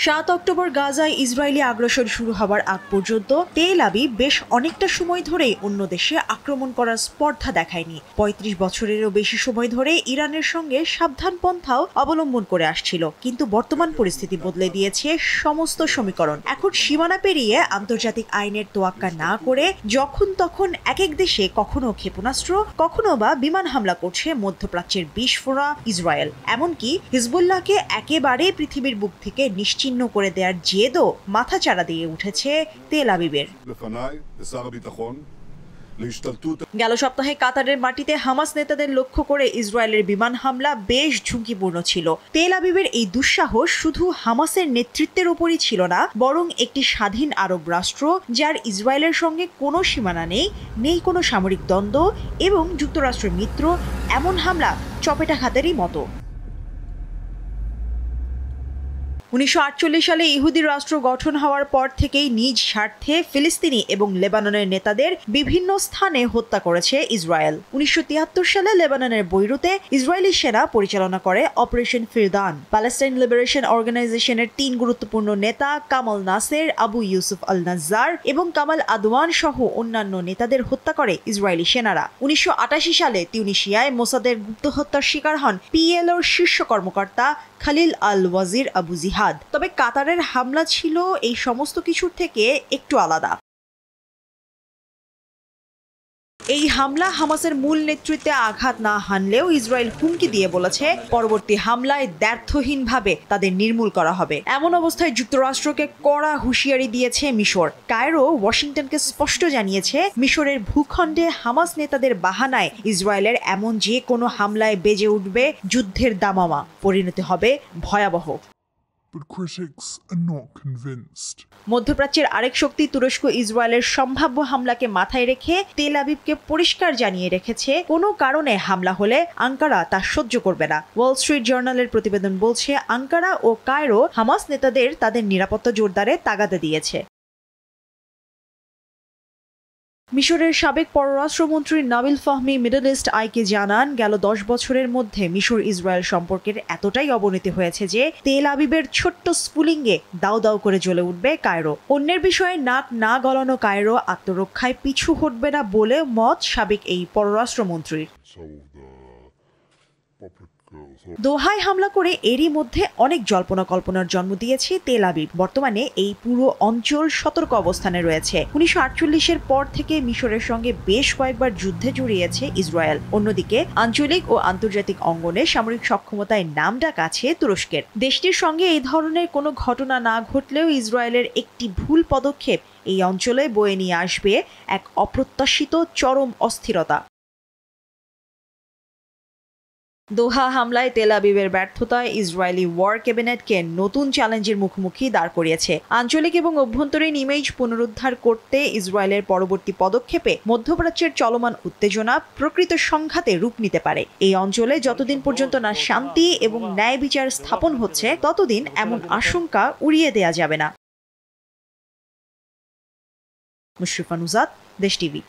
7 October গাজায় Israeli আগ্রাসন শুরু হওয়ার আগ পর্যন্ত তেল আবিব বেশ অনেকটা সময় ধরেই অন্য দেশে আক্রমণ করার স্পর্ধা দেখায়নি। ৩৫ বছরেরও বেশি সময় ধরে ইরানের সঙ্গে সাবধান পন্থাও অবলম্বন করে আসছিল, কিন্তু বর্তমান পরিস্থিতি বদলে দিয়েছে সমস্ত সমীকরণ। এখন সীমানা পেরিয়ে আন্তর্জাতিক আইনের তোয়াক্কা না করে যখন তখন এক এক দেশে কখনো ক্ষেপণাস্ত্র, কখনো বা বিমান হামলা করছে মধ্যপ্রাচ্যের বিস্ফোরা ইসরায়েল। এমনকি হিজবুল্লাহকে একেবারে পৃথিবীর বুক থেকে নিশ্চিহ্ন করে দেওয়ার জেদও মাথাচাড়া দিয়ে উঠেছে তেল আবিবের। গেল সপ্তাহে কাতারের মাটিতে হামাস নেতাদের লক্ষ্য করে ইসরায়েলের বিমান হামলা বেশ ঝুঁকিপূর্ণ ছিল। তেল আবিবের এই দুঃসাহস শুধু হামাসের নেতৃত্বের উপরই ছিল না, বরং একটি স্বাধীন আরব রাষ্ট্র যার ইসরায়েলের সঙ্গে কোনো সীমানা নেই কোনো সামরিক দ্বন্দ্ব এবং যুক্তরাষ্ট্রের মিত্র, এমন হামলা চপেটাঘাতেরই মতো। 1948 সালে ইহুদি রাষ্ট্র গঠন হওয়ার পর থেকেই নিজ স্বার্থে ফিলিস্তিনি এবং লেবাননের নেতাদের বিভিন্ন স্থানে হত্যা করেছে ইসরায়েল। 1973 সালে লেবাননের বৈরুতে ইসরায়েলি সেনা পরিচালনা করে অপারেশন ফিরদান। প্যালেস্টাইন লিবারেশন অর্গানাইজেশনের 3 গুরুত্বপূর্ণ নেতা কামাল নাসের, আবু ইউসুফ আল নাজ্জার এবং কামাল আদওয়ান সহ অন্যান্য নেতাদের হত্যা করে ইসরায়েলি সেনারা। 1988 সালে তিউনিসিয়ায় মোসাদের গুপ্ত হত্যার শিকার হন পিএলওর শীর্ষ কর্মকর্তা খালিল আল ওয়াজির আবু জিহাদ। তবে কাতারের হামলা ছিল এই সমস্ত কিছুর থেকে একটু আলাদা। এই হামলা হামাসের মূল নেতৃত্বে আঘাত না হানলেও ইসরায়েল হুমকি দিয়ে বলেছে পরবর্তী হামলায় দ্ব্যর্থহীনভাবে তাদের নির্মূল করা হবে। এমন অবস্থায় যুক্তরাষ্ট্রকে কড়া হুঁশিয়ারি দিয়েছে মিশর। কায়রো ওয়াশিংটনকে স্পষ্ট জানিয়েছে মিশরের ভূখণ্ডে হামাস নেতাদের বাহানায় ইসরায়েলের এমন যে কোনো হামলায় বেজে উঠবে যুদ্ধের দামামা, পরিণতি হবে ভয়াবহ। But critics are not convinced. মধ্যপ্রাচ্যের আরেক শক্তি তুরস্ক ইসরায়েলের সম্ভাব্য হামলাকে মাথায় রেখে তেল আবিবকে পরিষ্কার জানিয়ে রেখেছে কোনো কারণে হামলা হলে আঙ্কারা তা সহ্য করবে না। ওয়াল স্ট্রিট জার্নালের প্রতিবেদন বলছে আঙ্কারা ও কায়রো হামাস নেতাদের তাদের নিরাপত্তা জোরদারে তাগাদা দিয়েছে। মিশরের সাবেক পররাষ্ট্রমন্ত্রী নাবিল ফাহমি মিডল ইস্ট আইকে জানান, গেল 10 বছরের মধ্যে মিশর ইসরায়েল সম্পর্কের এতটাই অবনতি হয়েছে যে তেল আবিবের ছোট্ট স্ফুলিঙ্গে দাউ দাউ করে জ্বলে উঠবে কায়রো। অন্যের বিষয়ে নাক না গলানো কায়রো আত্মরক্ষায় পিছু হটবে না বলে মত সাবেক এই পররাষ্ট্রমন্ত্রীর। দোহায় হামলা করে এরই মধ্যে অনেক জল্পনা কল্পনার জন্ম দিয়েছে তেল আবিব। বর্তমানে এই পুরো অঞ্চল সতর্ক অবস্থানে রয়েছে। 1948-এর পর থেকে মিশরের সঙ্গে বেশ কয়েকবার যুদ্ধে জড়িয়েছে ইসরায়েল। অন্যদিকে আঞ্চলিক ও আন্তর্জাতিক অঙ্গনে সামরিক সক্ষমতায় নামডাক আছে তুরস্কের। দেশটির সঙ্গে এই ধরনের কোনো ঘটনা না ঘটলেও ইসরায়েলের একটি ভুল পদক্ষেপ এই অঞ্চলে বয়ে নিয়ে আসবে এক অপ্রত্যাশিত চরম অস্থিরতা। দোহা হামলায় তেল আবিবের ব্যর্থতায় ইসরায়েলি ওয়ার ক্যাবিনেটকে নতুন চ্যালেঞ্জের মুখোমুখি দাঁড় করিয়েছে। আঞ্চলিক এবং অভ্যন্তরীণ ইমেজ পুনরুদ্ধার করতে ইসরায়েলের পরবর্তী পদক্ষেপে মধ্যপ্রাচ্যের চলমান উত্তেজনা প্রকৃত সংঘাতে রূপ নিতে পারে। এই অঞ্চলে যতদিন পর্যন্ত না শান্তি এবং ন্যায় বিচার স্থাপন হচ্ছে, ততদিন এমন আশঙ্কা উড়িয়ে দেয়া যাবে না। মুশরিফা নুজাত, দেশ টিভি।